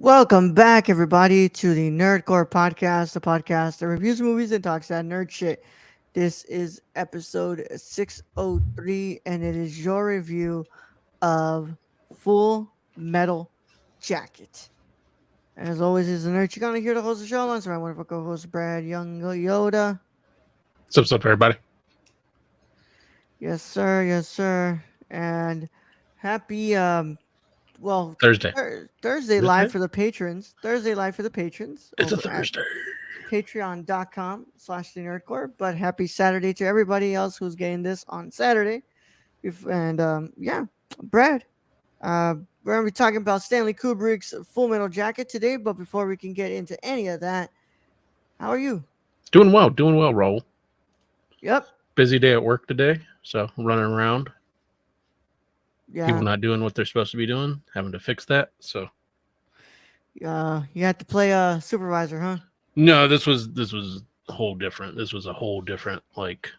Welcome back, everybody, to the Nerdcore podcast, the podcast that reviews movies and talks that nerd shit. This is episode 603, and it is your review of Full Metal Jacket. And as always, is the nerd. You're going to hear the host of the show alongside my wonderful co host, Brad Young Yoda. What's up, everybody? Yes, sir. Yes, sir. And happy, Thursday. Thursday live for the patrons. Thursday live for the patrons. It's a over at Thursday. patreon.com/the nerdcore. But happy Saturday to everybody else who's getting this on Saturday. Brad, we're going to be talking about Stanley Kubrick's Full Metal Jacket today. But before we can get into any of that, how are you? Doing well, Roll. Yep. Busy day at work today, so running around. Yeah. People not doing what they're supposed to be doing, having to fix that. So, you had to play a supervisor, huh? no, this was a whole different. This was a whole different like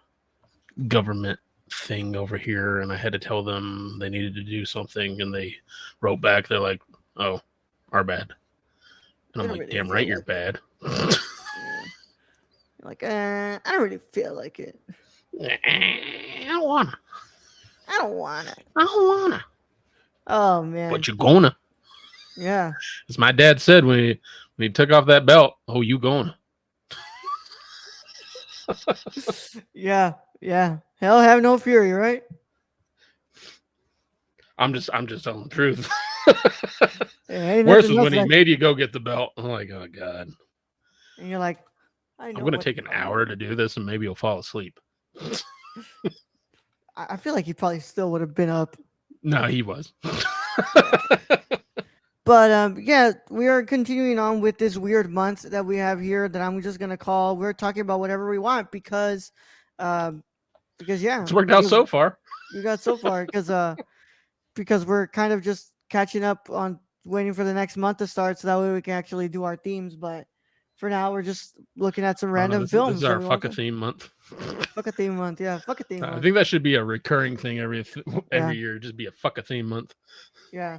government thing over here, and I had to tell them they needed to do something, and they wrote back. They're like, "Oh, our bad," and I'm like, really "Damn right, you're bad." You're like, I don't really feel like it. I don't wanna. I don't want it. I don't wanna. Oh man. But you're gonna. Yeah. As my dad said when he took off that belt, "Oh, you gonna." Yeah. Hell have no fury, right? I'm just telling the truth. Yeah, Worse was when he made you go get the belt. I'm like, oh god. And you're like, I'm gonna take an hour to do this, and maybe you'll fall asleep. I feel like he probably still would have been up. No, he was. But yeah, we are continuing on with this weird month that we have here that I'm just gonna call. We're talking about whatever we want because yeah, it's worked out so far. We got so far because we're kind of just catching up on waiting for the next month to start, so that way we can actually do our themes. But for now, we're just looking at some random films. This is our fuck a theme month. Fuck a theme month, yeah. Fuck a theme month. I think that should be a recurring thing every year. Just be a fuck a theme month. Yeah.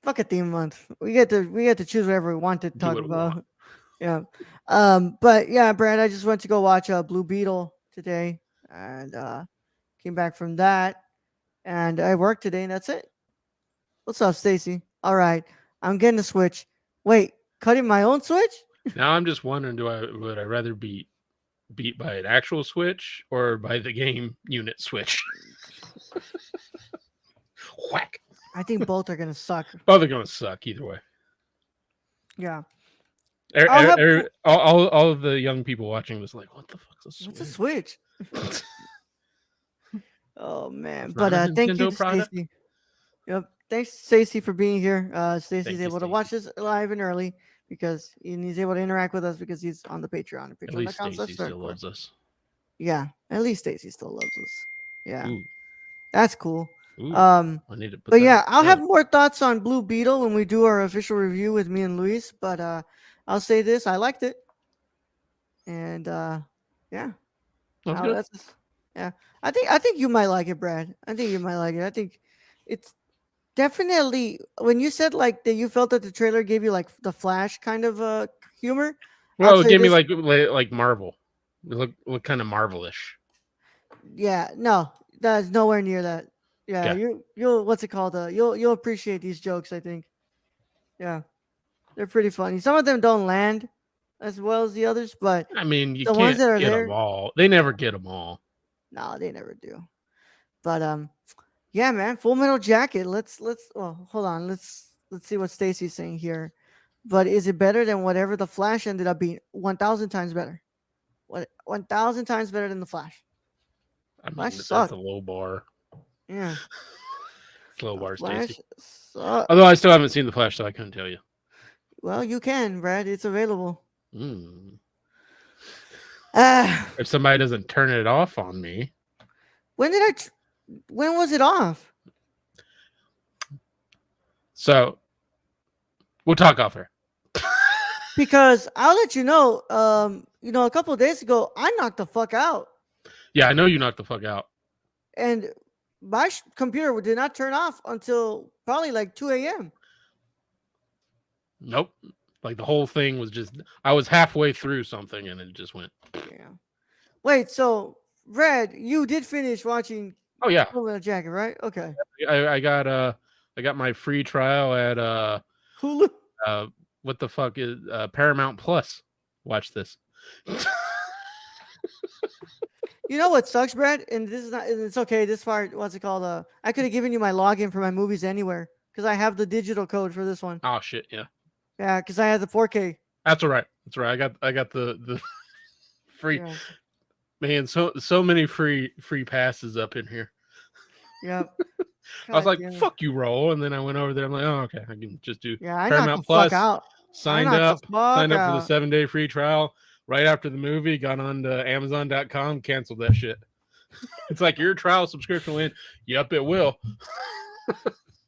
Fuck a theme month. We get to choose whatever we want to talk about. Yeah. But yeah, Brad, I just went to go watch Blue Beetle today, and came back from that, and I worked today, and that's it. What's up, Stacy? All right, I'm getting a Switch. Wait, cutting my own Switch? Now I'm just wondering, would I rather be beat by an actual Switch or by the game unit Switch? Whack. I think both are gonna suck. Both are gonna suck either way. Yeah. All of the young people watching this like, what the fuck's a Switch? What's a Switch? Oh man! But thank you, Stacy. Yep. Thanks, Stacy, for being here. Stacy's able to watch this live and early because he's able to interact with us because he's on the Patreon. At least Stacy still loves us. Yeah, at least Stacy still loves us. Yeah, Ooh. That's cool. Ooh, I need to put I'll have more thoughts on Blue Beetle when we do our official review with me and Luis. But I'll say this: I liked it, and yeah, that's good. Yeah, I think you might like it, Brad. I think you might like it. I think it's definitely when you said like that you felt that the trailer gave you like the Flash kind of humor. Well, it gave me like Marvel. It looked kind of Marvel-ish. Yeah, no, that's nowhere near that. Yeah, you'll what's it called? You'll appreciate these jokes, I think. Yeah, they're pretty funny. Some of them don't land as well as the others, but I mean, you the can't ones that are get there, them all. They never get them all. No, they never do. But yeah, man, Full Metal Jacket. Let's hold on. Let's see what Stacy's saying here. But is it better than whatever the Flash ended up being? 1,000 times better. 1,000 times better than the Flash. I mean, that's a low bar. Yeah. It's low bar, Stacy. Sucked. Although I still haven't seen the Flash, so I couldn't tell you. Well, you can, Brad. It's available. If somebody doesn't turn it off on me. When was it off? So we'll talk off her. Because I'll let you know, a couple of days ago, I knocked the fuck out. Yeah, I know you knocked the fuck out. And my computer did not turn off until probably like 2 a.m. Nope. Like the whole thing was just I was halfway through something and it just went. Yeah. Wait, so Red, you did finish watching Oh yeah. Full Metal Jacket, right? Okay. I got my free trial at Hulu. uh what the fuck is Paramount Plus. Watch this. You know what sucks, Brad? And this is not. And it's okay. This part, what's it called? I could have given you my login for my movies anywhere because I have the digital code for this one. Oh shit, yeah. Yeah, because I have the 4K. That's all right. That's all right. I got the free Yeah. man, so many free passes up in here. Yep. I was God like, damn it. fuck you, roll. And then I went over there. I'm like, oh, okay. I can just do Yeah, I knocked the Paramount fuck Plus. out. I Signed knocked the up. fuck Signed up for the out. 7-day free trial. Right after the movie, got on to Amazon.com, canceled that shit. It's like your trial subscription will end. Yep, it will.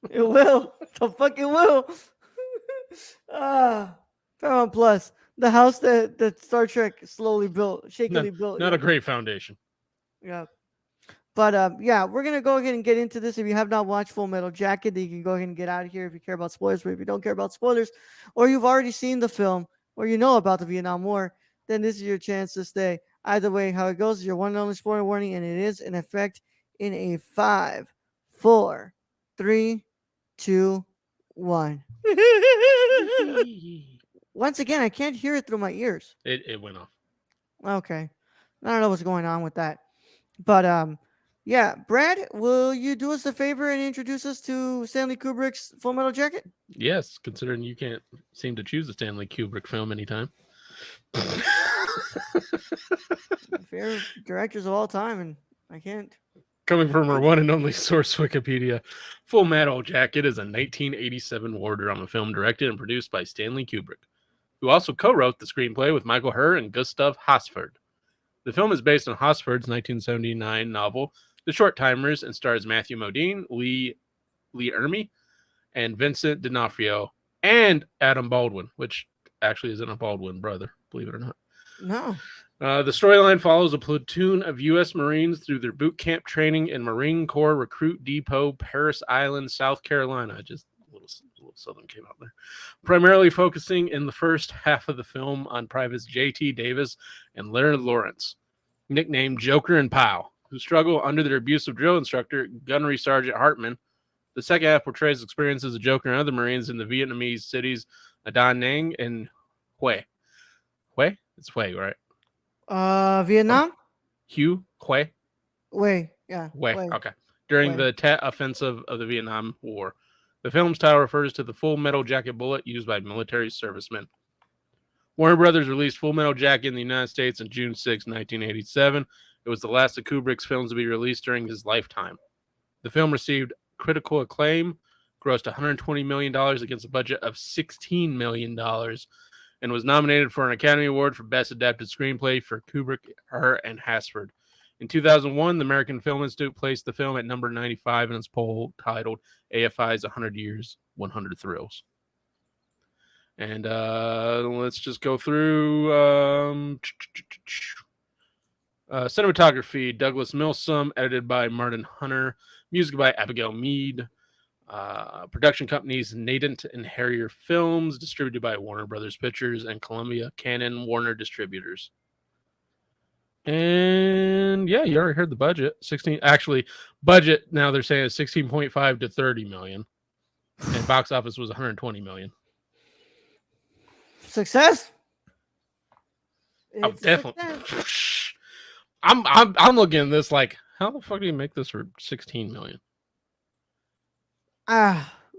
It will. The fuck it will. Paramount Plus, the house that Star Trek slowly built, shakily built. Not Yeah. a great foundation. Yeah. But yeah, we're gonna go ahead and get into this. If you have not watched Full Metal Jacket, then you can go ahead and get out of here if you care about spoilers. But if you don't care about spoilers, or you've already seen the film, or you know about the Vietnam War, then this is your chance to stay. Either way, how it goes is your one and only spoiler warning, and it is in effect in a 5, 4, 3, 2, 1. Once again, I can't hear it through my ears. It went off. Okay, I don't know what's going on with that. But yeah, Brad, will you do us a favor and introduce us to Stanley Kubrick's Full Metal Jacket? Yes, considering you can't seem to choose a Stanley Kubrick film anytime. Favorite directors of all time, and I can't. Coming from our one and only source, Wikipedia, Full Metal Jacket is a 1987 war drama film directed and produced by Stanley Kubrick, who also co-wrote the screenplay with Michael Herr and Gustav Hasford. The film is based on Hasford's 1979 novel, The Short Timers, and stars Matthew Modine, Lee Ermey, and Vincent D'Onofrio, and Adam Baldwin, which actually isn't a Baldwin brother, believe it or not. No. The storyline follows a platoon of U.S. Marines through their boot camp training in Marine Corps Recruit Depot, Parris Island, South Carolina. Just a little southern came out there. Primarily focusing in the first half of the film on privates J.T. Davis and Leonard Lawrence, nicknamed Joker and Pow, who struggle under their abusive drill instructor, Gunnery Sergeant Hartman. The second half portrays experiences of Joker and other Marines in the Vietnamese cities Da Nang and Hue. Hue? It's Hue, right? Vietnam? Hue? Hue? Wait, yeah. Hue. Wait. Okay. During Hue. the Tet Offensive of the Vietnam War. The film's title refers to the full metal jacket bullet used by military servicemen. Warner Brothers released Full Metal Jacket in the United States on June 6, 1987. It was the last of Kubrick's films to be released during his lifetime. The film received critical acclaim, grossed $120 million against a budget of $16 million, and was nominated for an Academy Award for Best Adapted Screenplay for Kubrick, Herr, and Hasford. In 2001, the American Film Institute placed the film at number 95 in its poll titled AFI's 100 Years, 100 Thrills. And let's just go through cinematography, Douglas Milsom, edited by Martin Hunter, music by Abigail Mead, production companies Nadent and Harrier Films, distributed by Warner Brothers Pictures and Columbia Canon Warner Distributors. And yeah, you already heard the budget. Budget now they're saying is 16.5 to 30 million. And box office was 120 million. Success? Oh, It's a definitely. success. I'm looking at this like, how the fuck do you make this for 16 million?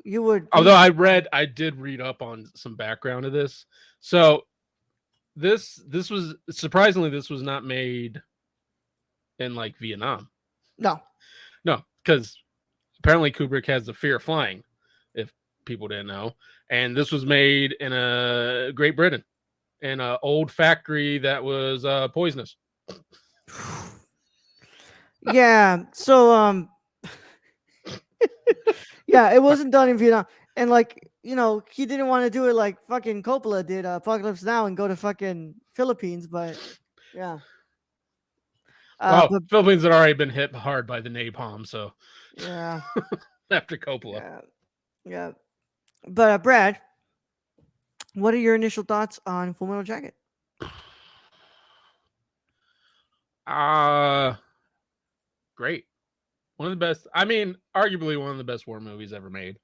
You would. Although I did read up on some background of this. So this was surprisingly, this was not made in like Vietnam. No, because apparently Kubrick has the fear of flying, if people didn't know. And this was made in Great Britain, in an old factory that was poisonous. Yeah. So yeah, it wasn't done in Vietnam, and like he didn't want to do it like fucking Coppola did, Apocalypse Now, and go to fucking Philippines, but yeah. Well, Philippines had already been hit hard by the napalm, so yeah. after Coppola. Yeah. But Brad, What are your initial thoughts on Full Metal Jacket? Uh Great. One of the best. I mean, arguably one of the best war movies ever made.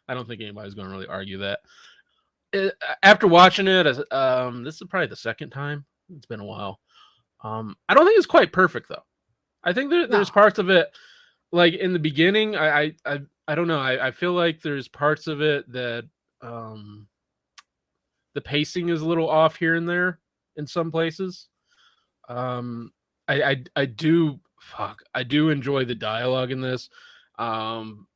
I don't think anybody's going to really argue that. After watching it, this is probably the second time. It's been a while. I don't think it's quite perfect though. I think there's No. parts of it, like in the beginning. I don't know. I feel like there's parts of it that um, the pacing is a little off here and there in some places. Um, I do I do enjoy the dialogue in this. Um,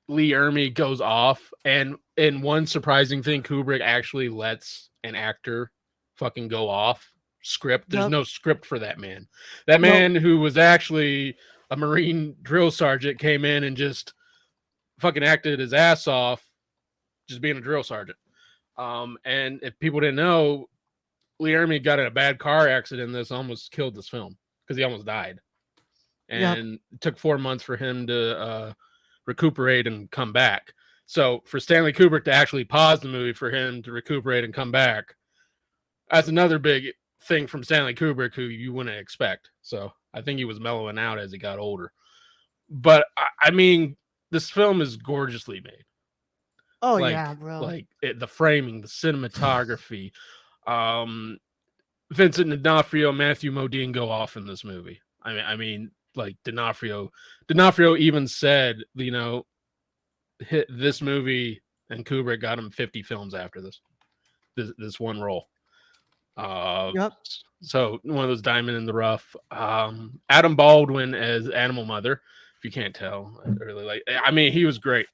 Lee Ermey goes off, and in one surprising thing, Kubrick actually lets an actor fucking go off script. There's Yep. no script for that man. That Nope. man who was actually a Marine drill sergeant came in and just fucking acted his ass off, just being a drill sergeant. And if people didn't know, Lee Ermey got in a bad car accident. This almost killed this film because he almost died, Yep. and it took 4 months for him to recuperate and come back. So for Stanley Kubrick to actually pause the movie for him to recuperate and come back, that's another big thing from Stanley Kubrick who you wouldn't expect. So I think he was mellowing out as he got older. But I mean, this film is gorgeously made. Oh Like yeah, bro. the framing, the cinematography. Um, Vincent D'Onofrio, Matthew Modine go off in this movie. I mean, like D'Onofrio even said, hit this movie and Kubrick got him 50 films after this one role. Uh, Yep. so one of those diamond in the rough. Adam Baldwin as Animal Mother. If you can't tell, I really like. I mean, he was great.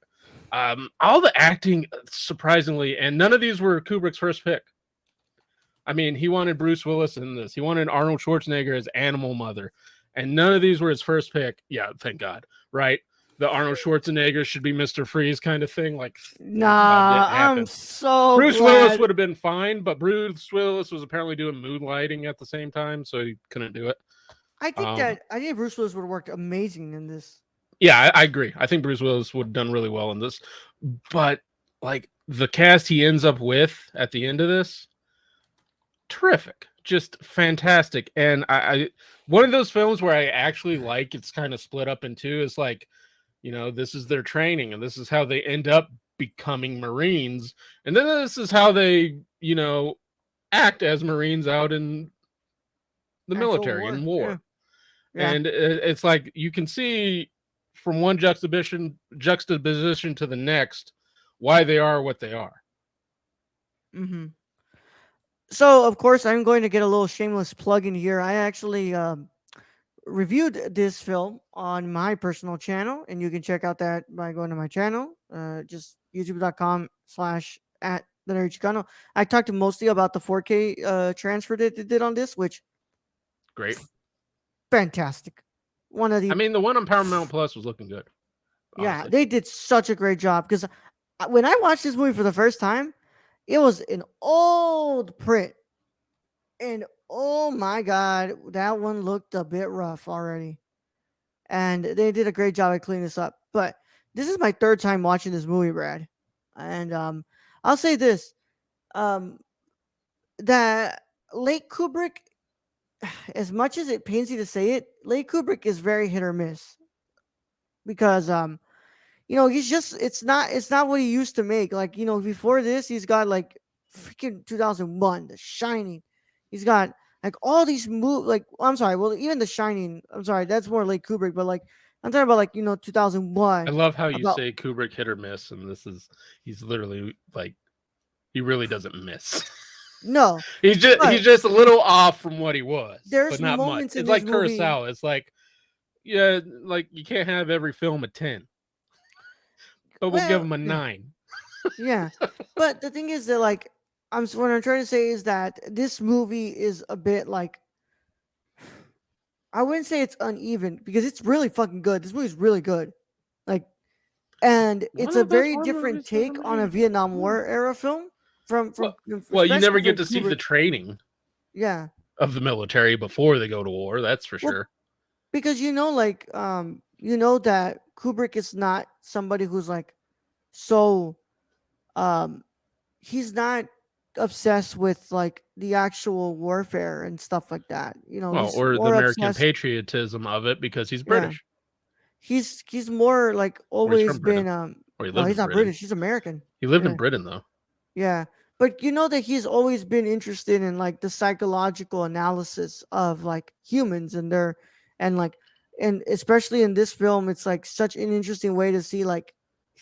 All the acting, surprisingly, and none of these were Kubrick's first pick. I mean, he wanted Bruce Willis in this. He wanted Arnold Schwarzenegger as Animal Mother, and none of these were his first pick. Yeah, thank God. Right? The Arnold Schwarzenegger should be Mr. Freeze kind of thing. Like, thank God Nah, didn't I'm happen. so Bruce Willis glad. would have been fine, but Bruce Willis was apparently doing mood lighting at the same time, so he couldn't do it. Um, I think Bruce Willis would have worked amazing in this. yeah, I agree. I think Bruce Willis would have done really well in this, but like the cast he ends up with at the end of this, terrific, just fantastic. And I one of those films where I actually like it's kind of split up in two. Is like, this is their training, and this is how they end up becoming Marines, and then this is how they, act as Marines out in the Actual military war. in Yeah. war. Yeah. And it's like you can see from one juxtaposition to the next why they are what they are. Mm-hmm. So of course I'm going to get a little shameless plug in here. I actually reviewed this film on my personal channel, and you can check out that by going to my channel, just youtube.com/ at the Nerd Chicano. I talked mostly about the 4K transfer that they did on this, which Great. fantastic. One of I the mean, the one on Paramount Plus was looking good, Yeah, honestly. they did such a great job because when I watched this movie for the first time, it was an old print, and oh my god, that one looked a bit rough already. And they did a great job at cleaning this up. But this is my third time watching this movie, Brad, and I'll say this: um, that late Kubrick, as much as it pains you to say it, late Kubrick is very hit or miss because he's just it's not what he used to make. Like, before this, he's got like freaking 2001, The Shining. He's got like all these like I'm sorry, well, even The Shining, I'm sorry, that's more like Kubrick, but like I'm talking about like, I 2001 love how you about say Kubrick hit or miss, and he's literally like he really doesn't miss. no, He's but just a little off from what he was, but there's not much. moments in It's this like movie. Kurosawa. It's like, yeah, like you can't have every film a 10, but we'll give Well, him a yeah, 9. yeah, but the thing is that like what I'm trying to say is that this movie is a bit like, I wouldn't say it's uneven because it's really fucking good. This movie's really good. Like, and One it's of a the best very war different movies ever take on a made. Vietnam Yeah. War era film from Well, well, you especially never get from to see the Kubrick. training Yeah. of the military before they go to war. That's for Well, sure. because like that Kubrick is not somebody who's like so um he's not obsessed with like the actual warfare and stuff like that. You know, Well, he's or the more American obsessed. patriotism of it because he's Yeah, British he's more like or he's always from Britain been or he no, lived he's in not Britain. British. He's American. He lived in Yeah. Britain though. Yeah. But you know that he's always been interested in like the psychological analysis of like humans and their and like and especially in this film it's like such an interesting way to see like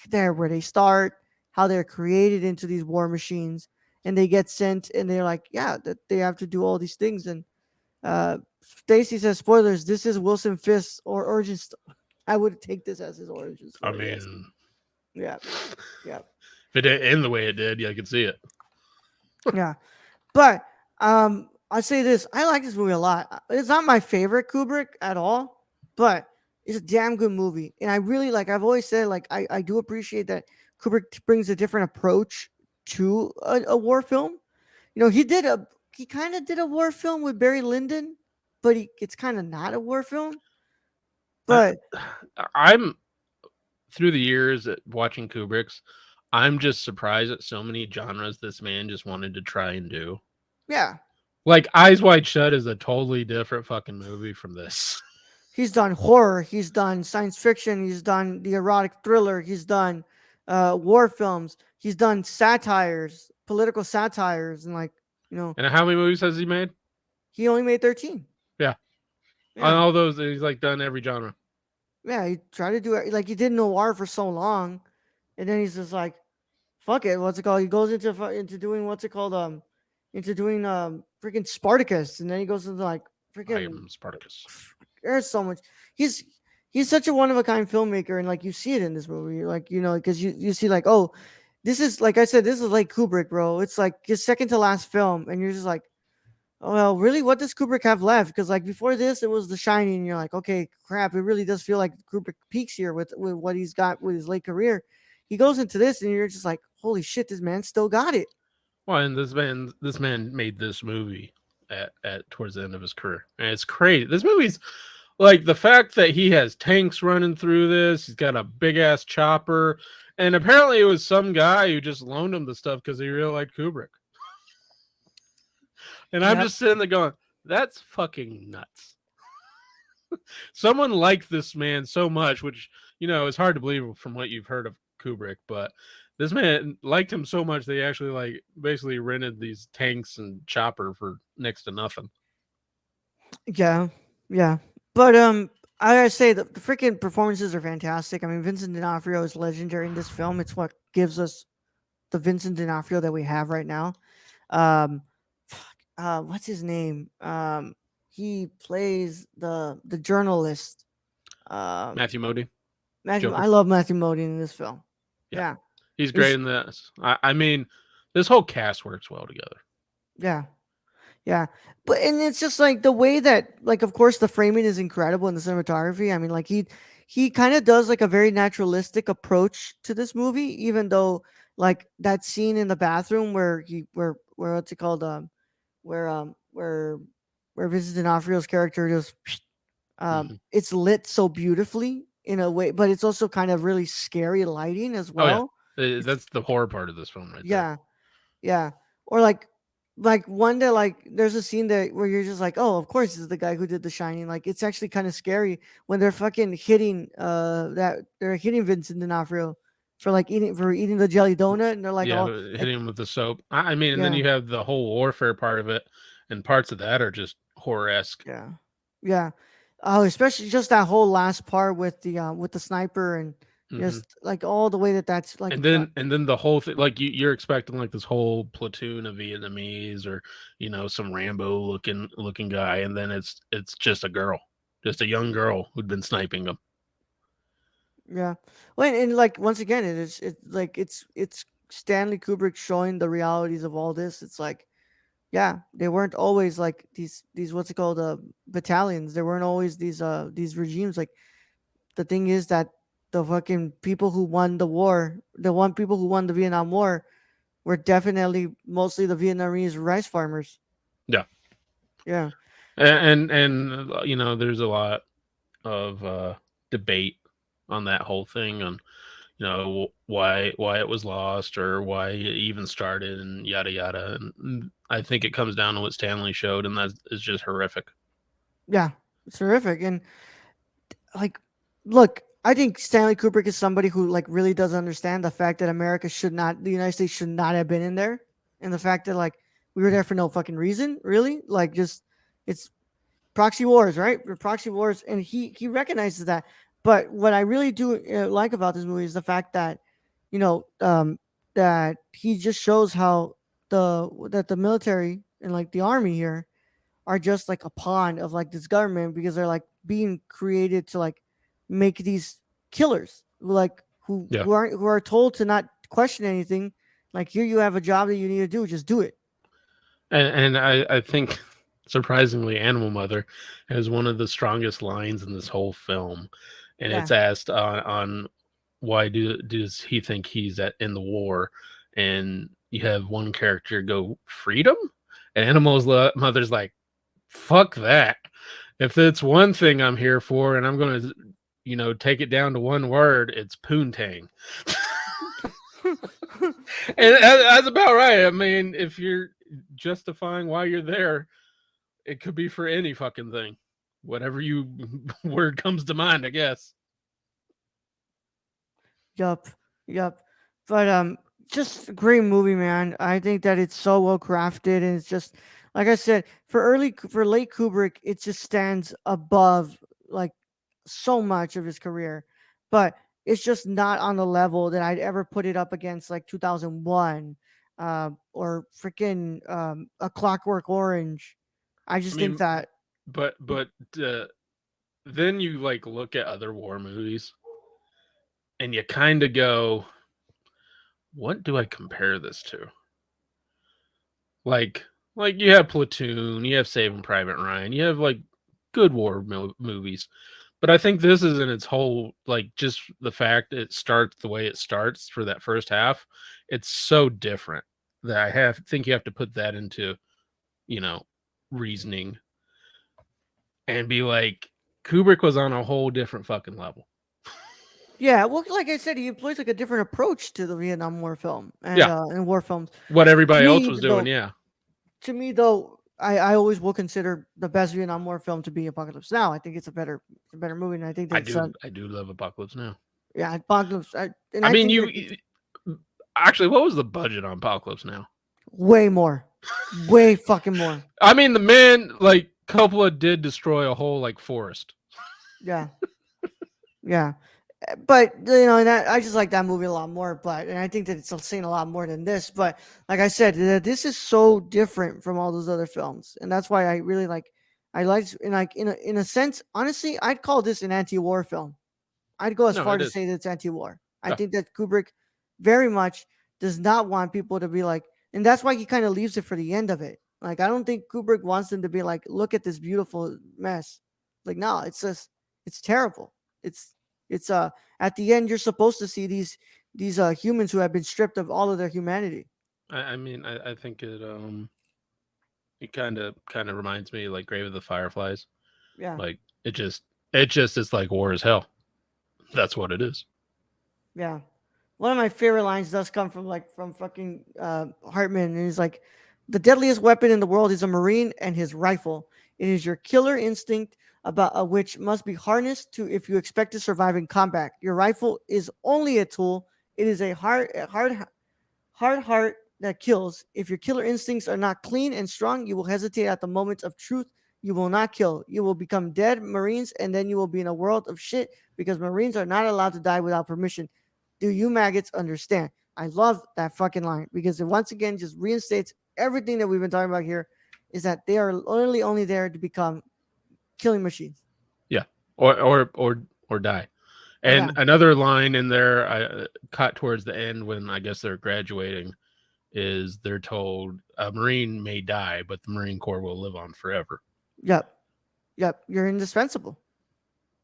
there where they start, how they're created into these war machines and they get sent and they're like, yeah, that they have to do all these things and Stacy says spoilers, this is Wilson Fisk's or origin I would take this as his origin I story, yes. mean, Yeah. Yeah. if it didn't end the way it did, yeah, I could see it. Yeah. But I say this: I like this movie a lot. It's not my favorite Kubrick at all, but it's a damn good movie, and I really like. I've always said like I do appreciate that Kubrick brings a different approach to a war film. You know, he kind of did a war film with Barry Lyndon, but it's kind of not a war film. I, But I'm through the years at watching Kubrick's, I'm just surprised at so many genres this man just wanted to try and do. yeah, Like Eyes Wide Shut is a totally different fucking movie from this. he's done horror, he's done science fiction, he's done the erotic thriller, he's done war films, he's done satires, political satires, and like you know, And how many movies has he made? he only made 13. Yeah, on Yeah, all those, he's like done every genre. yeah, he tried to do it like he did noir for so long, and then he's just like, fuck it, what's it called? He goes into doing what's it called into doing freaking Spartacus, and then he goes into like I freaking am Spartacus. there's so much. He's he's such a one of a kind filmmaker, and like you see it in this movie, like you know, because you see like, oh, this is like I said, this is like Kubrick, bro. It's like his second to last film, and you're just like, oh well, really, what does Kubrick have left? Because like before this, it was The Shining, and you're like, okay, crap, it really does feel like Kubrick peaks here with what he's got with his late career. He goes into this, and you're just like, holy shit, this man still got it. Well, and this man made this movie at towards the end of his career, and it's crazy. This movie's like the fact that he has tanks running through this. He's got a big ass chopper, and apparently it was some guy who just loaned him the stuff because he really liked Kubrick. And I'm Yep. just sitting there going, "That's fucking nuts." Someone liked this man so much, which is hard to believe from what you've heard of Kubrick, but this man liked him so much they actually like basically rented these tanks and chopper for next to nothing. Yeah, yeah. But I gotta say the freaking performances are fantastic. I mean, Vincent D'Onofrio is legendary in this film. It's what gives us the Vincent D'Onofrio that we have right now. Um, what's his name? He plays the journalist. Um, Matthew Modine, Matthew. I Joker. love Matthew Modine in this film. Yeah, Yeah, he's great it's in this. I mean, this whole cast works well together. yeah. Yeah. But and it's just like the way that like of course the framing is incredible in the cinematography. I mean like he kind of does like a very naturalistic approach to this movie even though like that scene in the bathroom where where what's it called where where Vincent D'Onofrio's character just Hmm. it's lit so beautifully in a way but it's also kind of really scary lighting as Oh yeah, well. It's that's the horror part of this film right there. yeah. Yeah. Or like one that like there's a scene that where you're just like, oh, of course this is the guy who did The Shining. Like it's actually kind of scary when they're fucking hitting that they're hitting Vincent D'Onofrio for eating the jelly donut and they're like Yeah, all hitting like him with the soap. I mean, and then yeah, you have the whole warfare part of it, and parts of that are just horror esque. yeah. Yeah. Oh, especially just that whole last part with the sniper and Hmm. just like all the way that that's like And then the whole thing, like you're expecting like this whole platoon of Vietnamese or some Rambo looking guy, and then it's just a girl, just a young girl who'd been sniping them. yeah. Well, and like once again, it's Stanley Kubrick showing the realities of all this. It's like, yeah, they weren't always like these what's it called battalions. There weren't always these regimes. Like the thing is that the fucking people who won the war, the one people who won the Vietnam War, were definitely mostly the Vietnamese rice farmers. Yeah, Yeah, and there's a lot of debate on that whole thing on why it was lost or why it even started and yada yada. And I think it comes down to what Stanley showed, and that is just horrific. Yeah, it's horrific. And like, look, I think Stanley Kubrick is somebody who like really does understand the fact that the United States should not have been in there, and the fact that like we were there for no fucking reason, really. Like, just it's proxy wars, right? Proxy wars, and he recognizes that. But what I really do like about this movie is the fact that, you know, that he just shows how the military and like the army here are just like a pawn of like this government, because they're like being created to like make these killers like Yeah, who are told to not question anything. Like, here you have a job that you need to do, just do it. and I think surprisingly, Animal Mother has one of the strongest lines in this whole film, and Yeah. it's asked on why does he think he's in the war, and you have one character go freedom, and Mother's like, fuck that. If it's one thing I'm here for, and I'm going to, take it down to one word, it's poontang. And that's about right. I mean, if you're justifying why you're there, it could be for any fucking thing. Whatever you word comes to mind, I guess. Yup, yup. But just a great movie, man. I think that it's so well crafted, and it's just like I said, for late Kubrick, it just stands above like so much of his career. But it's just not on the level that I'd ever put it up against like 2001, or freaking A Clockwork Orange. I I just think mean, that but then you like look at other war movies, and you kind of go, what do I compare this to? Like, you have Platoon, you have Saving Private Ryan, you have like good war movies, but I think this is in its whole, like, just the fact it starts the way it starts for that first half. It's so different that think you have to put that into, you know, reasoning and be like, Kubrick was on a whole different fucking level. yeah, well, like I said, he employs like a different approach to the Vietnam War film Yeah, and war films. what To everybody else me, was doing. though, Yeah, I always will consider the best Vietnam War film to be Apocalypse Now. I think it's a better movie, and I think that I do love Apocalypse Now. yeah, Apocalypse. And I I mean, think that actually, what was the budget on Apocalypse Now? way more, way fucking more. I mean, the man, like, Coppola did destroy a whole like forest. Yeah, yeah. But and I just like that movie a lot more. But and I think that it's saying a lot more than this. But like I said, this is so different from all those other films, and that's why I really like. I like, and like in a sense, honestly, I'd call this an anti-war film. I'd go as No, far it to is. say that it's anti-war. I Yeah, think that Kubrick very much does not want people to be like, and that's why he kind of leaves it for the end of it. Like, I don't think Kubrick wants them to be like, look at this beautiful mess. Like, no, it's just, it's terrible. It's, it's at the end you're supposed to see these humans who have been stripped of all of their humanity. I mean, I think it kind of reminds me like Grave of the Fireflies. Yeah, Like, it just is like war as hell. That's what it is. yeah. One of my favorite lines does come from from fucking Hartman, and he's like, "The deadliest weapon in the world is a Marine and his rifle. It is your killer instinct about which must be harnessed to if you expect to survive in combat. Your rifle is only a tool. It is hard heart that kills. If your killer instincts are not clean and strong, you will hesitate at the moments of truth. You will not kill. You will become dead Marines, and then you will be in a world of shit because Marines are not allowed to die without permission. Do you maggots understand?" I love that fucking line because it once again just reinstates everything that we've been talking about here, is that they are only there to become killing machines Yeah, or die. or And die. another line in there, I caught towards the end when I guess they're graduating, is they're told a Marine may die, but the Marine Corps will live on forever. Yep. Yep. You're indispensable.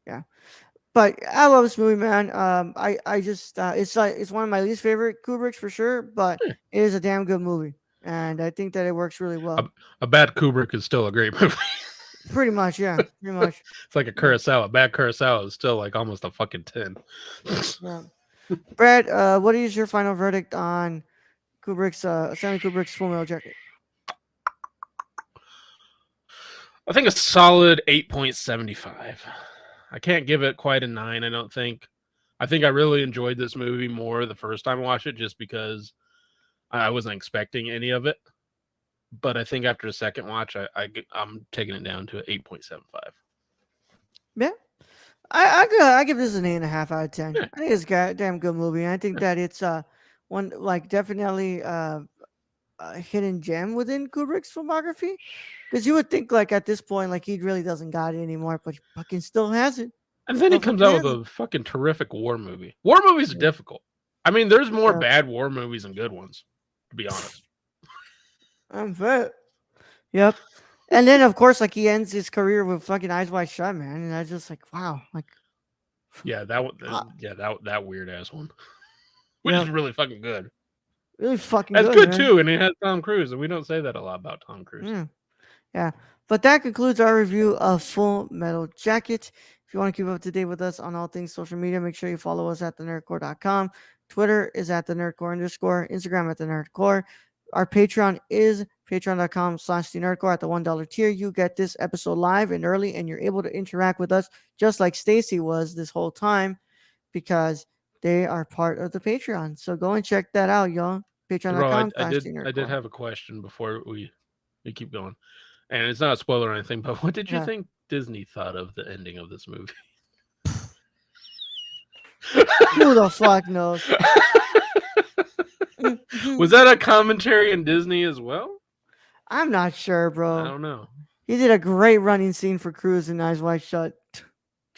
Yeah. But I love this movie, man. I just it's one of my least favorite Kubricks for sure, but Yeah. it is a damn good movie, and I think that it works really A, well. a bad Kubrick is still a great movie. Pretty much, yeah, pretty much, It's like a yeah, Kurosawa. Bad Kurosawa is still like almost a fucking 10. yeah. Brad, what is your final verdict on Stanley Kubrick's Full Metal Jacket? I think a solid 8.75. I can't give it quite a 9, I don't think. I think I really enjoyed this movie more the first time I watched it just because I wasn't expecting any of it. But I think after the second watch, I'm taking it down to 8.75. Yeah, I give this an 8.5 out of 10. Yeah. I think it's a damn good movie. And I think that it's one like definitely a hidden gem within Kubrick's filmography. Because you would think like at this point like he really doesn't got it anymore, but he fucking still has it. And then he Still comes fucking out has with it. a fucking terrific war movie. War movies are Yeah. difficult. I mean, there's more Yeah, bad war movies than good ones, to be honest. I'm fit. Yep. And then of course like he ends his career with fucking Eyes Wide Shut, man. And I just like wow, like Yeah, uh, that weird ass one, which is yep, really fucking good. really fucking That's good, good man. too, and it has Tom Cruise, and we don't say that a lot about Tom Cruise. Yeah. Yeah. But that concludes our review of Full Metal Jacket. If you want to keep up to date with us on all things social media, make sure you follow us at thenerdcore.com. Twitter is at the nerdcore_, Instagram at the nerdcore. Our Patreon is patreon.com/thenerdcore. At the $1 tier, you get this episode live and early, and you're able to interact with us just like Stacy was this whole time because they are part of the Patreon. So go and check that out, y'all. Bro, I, Patreon.com I slash did the I did nerdcore. have a question before we keep going, and it's not a spoiler or anything. But what did you Yeah. think Disney thought of the ending of this movie? Who the fuck knows? Was that a commentary in Disney as well? I'm not sure, I bro. don't know. He did a great running scene for Cruz in Eyes Wide Shut.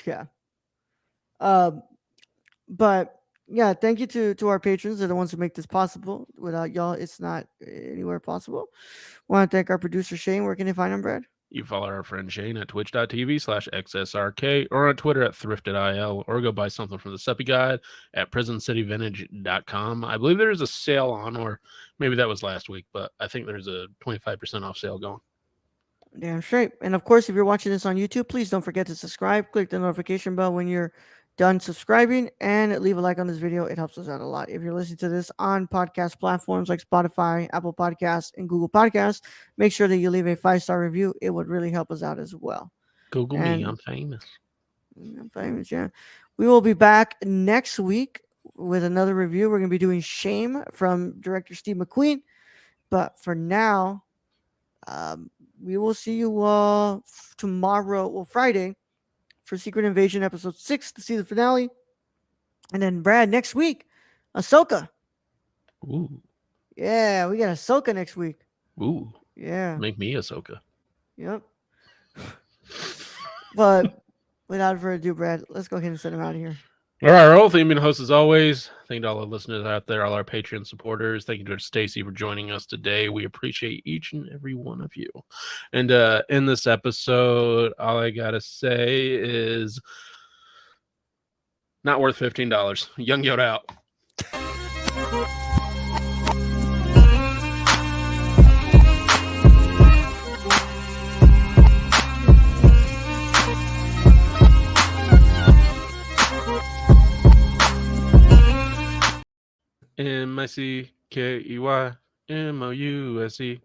Yeah. Um, but yeah, thank you to our patrons. They're the ones who make this possible. Without y'all, it's not anywhere possible. Want to thank our producer Shane. Where can they find him, Brad? You follow our friend Shane at twitch.tv/XSRK or on Twitter at thrifted.il or go buy something from the Suppy Guide at prisoncityvintage.com. I believe there's a sale on, or maybe that was last week, but I think there's a 25% off sale going. Damn straight. And of course, if you're watching this on YouTube, please don't forget to subscribe. Click the notification bell when you're done subscribing and leave a like on this video. It helps us out a lot. If you're listening to this on podcast platforms like Spotify, Apple Podcasts, and Google Podcasts, make sure that you leave a 5-star review. It would really help us out as well. Google me, I'm And famous. I'm famous, yeah. We will be back next week with another review. We're going to be doing Shame from director Steve McQueen. But for now, we will see you tomorrow, well, Friday, for Secret Invasion episode 6 to see the finale. And then, Brad, next week, Ahsoka. Ooh. Yeah, we got Ahsoka next week. Ooh. Yeah. Make me Ahsoka. Yep. But without further ado, Brad, let's go ahead and send him out of here. All right, our whole theme and host as always. Thank you to all our listeners out there, all our Patreon supporters. Thank you to Stacy for joining us today. We appreciate each and every one of you. And in this episode, all I gotta say is not worth $15. Young Yoda out. MICKEYMOUSE